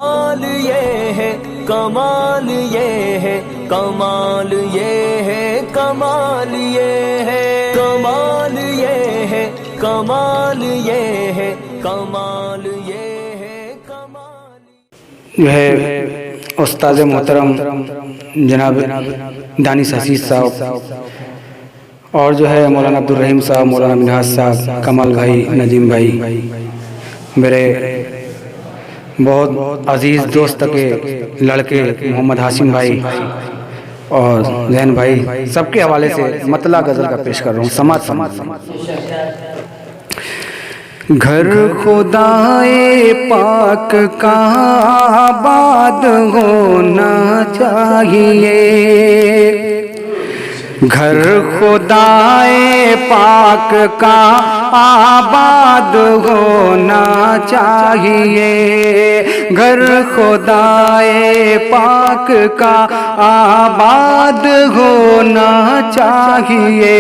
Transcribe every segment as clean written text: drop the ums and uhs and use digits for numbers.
کمال یہ ہے، کمال یہ ہے، کمال یہ ہے، کمال یہ ہے، کمال یہ ہے، کمال یہ ہے، کمال یہ ہے، کمال جو ہے استاد محترم جناب دانش حسیس صاحب اور جو ہے مولانا عبدالرحیم صاحب، مولانا منہاج صاحب، کمال بھائی، ندیم بھائی، میرے بہت عزیز دوست کے لڑکے محمد ہاشم بھائی اور زین بھائی، سب کے حوالے سے مطلع غزل کا پیش کر رہا ہوں، سماعت۔ گھر خدائے پاک کا آباد ہونا چاہیے، گھر خدائے پاک کا آباد ہونا چاہیے، گھر خدائے پاک کا آباد ہونا چاہیے،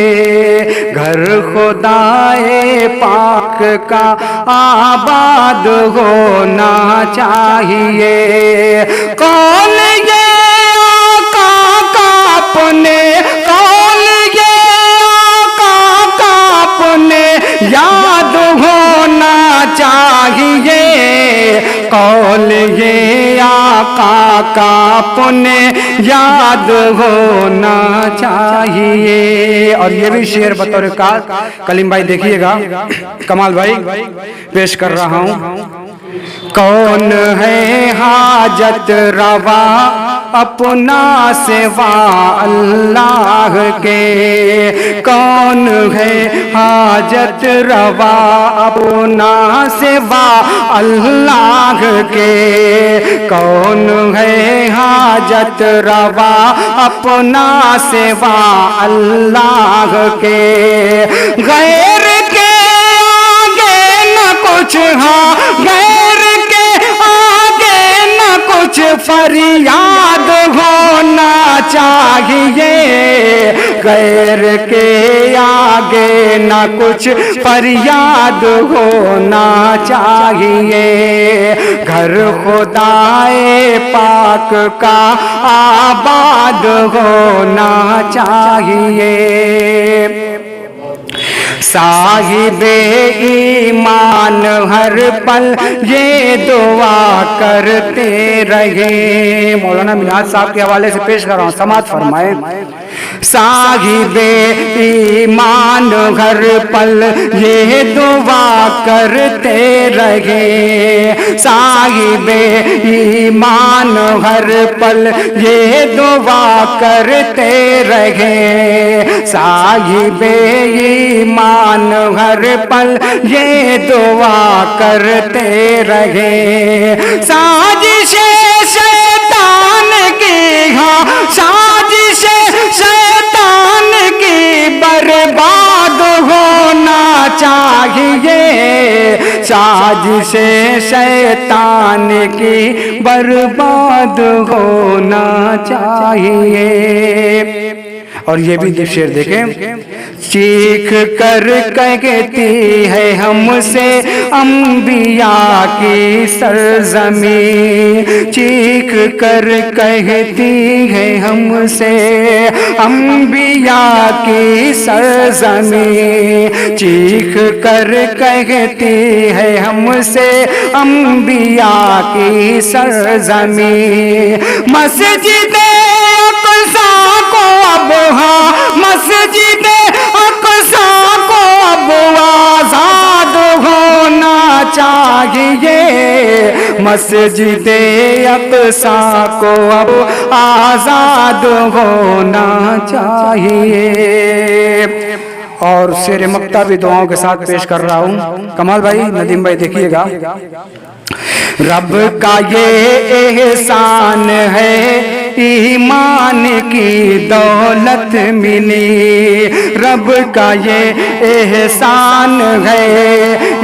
گھر خدائے پاک کا آباد ہونا چاہیے۔ کون یہ آقا کا اپنے، یاد ہونا چاہیے، قول یہ آقا کا اپنے یاد ہونا چاہیے۔ اور یہ بھی شعر بطور کلیم بھائی دیکھیے گا، کمال بھائی پیش کر رہا ہوں۔ کون ہے حاجت روا اپنا سوا اللہ کے، کون ہے حاجت روا اپنا سوا اللہ کے، کون ہے حاجت روا اپنا سوا اللہ کے، غیر کے آگے نہ کچھ، ہاں غیر کے آگے نہ کچھ فریاد ہونا چاہیے، غیر کے آگے نہ کچھ فریاد ہونا چاہیے، گھر خدائے پاک کا آباد ہونا چاہیے۔ صاحب ایمان ہر پل یہ دعا کرتے رہے، مولانا منہاج صاحب کے حوالے سے پیش کر رہا ہوں، سماعت فرمائیں۔ صاحب ایمان ہر پل یہ دعا کرتے رہے، صاحب ایمان ہر پل یہ دعا کرتے رہے، صاحب ایمان ہر پل یہ دعا کرتے رہے، سازش شیطان کی، ہاں سازش شیطان کی برباد ہونا چاہیے، سازش شیطان کی برباد ہونا چاہیے۔ اور یہ بھی شعر دیکھیں، چیخ کر کہتی ہے ہم سے انبیاء کی سرزمین، چیخ کر کہتی ہے ہم سے انبیاء کی سرزمین، چیخ کر کہتی ہے ہم سے انبیاء کی سرزمین، مسجد اقصیٰ کو اب، ہاں مسجد اقصیٰ کو اب آزاد ہونا چاہیے، مسجد اقصیٰ کو اب آزاد ہونا چاہیے۔ اور شعر مقطع بھی دعاؤں کے ساتھ پیش کر رہا ہوں، کمال بھائی، ندیم بھائی دیکھیے گا۔ رب کا یہ احسان ہے ایمان کی دولت ملی، رب کا یہ احسان ہے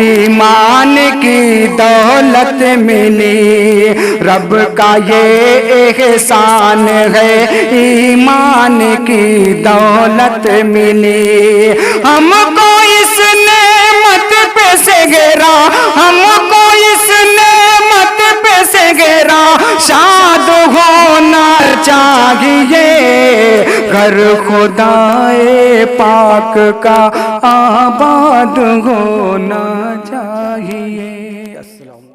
ایمان کی دولت ملی، رب کا یہ احسان ہے ایمان کی دولت ملی، ہم کو اس نعمت پہ سے گرا، ہم کو اس نعمت پہ سے گھرا شاد ہونا چاہیے، گھر خدائے پاک کا آباد ہونا چاہیے۔ السلام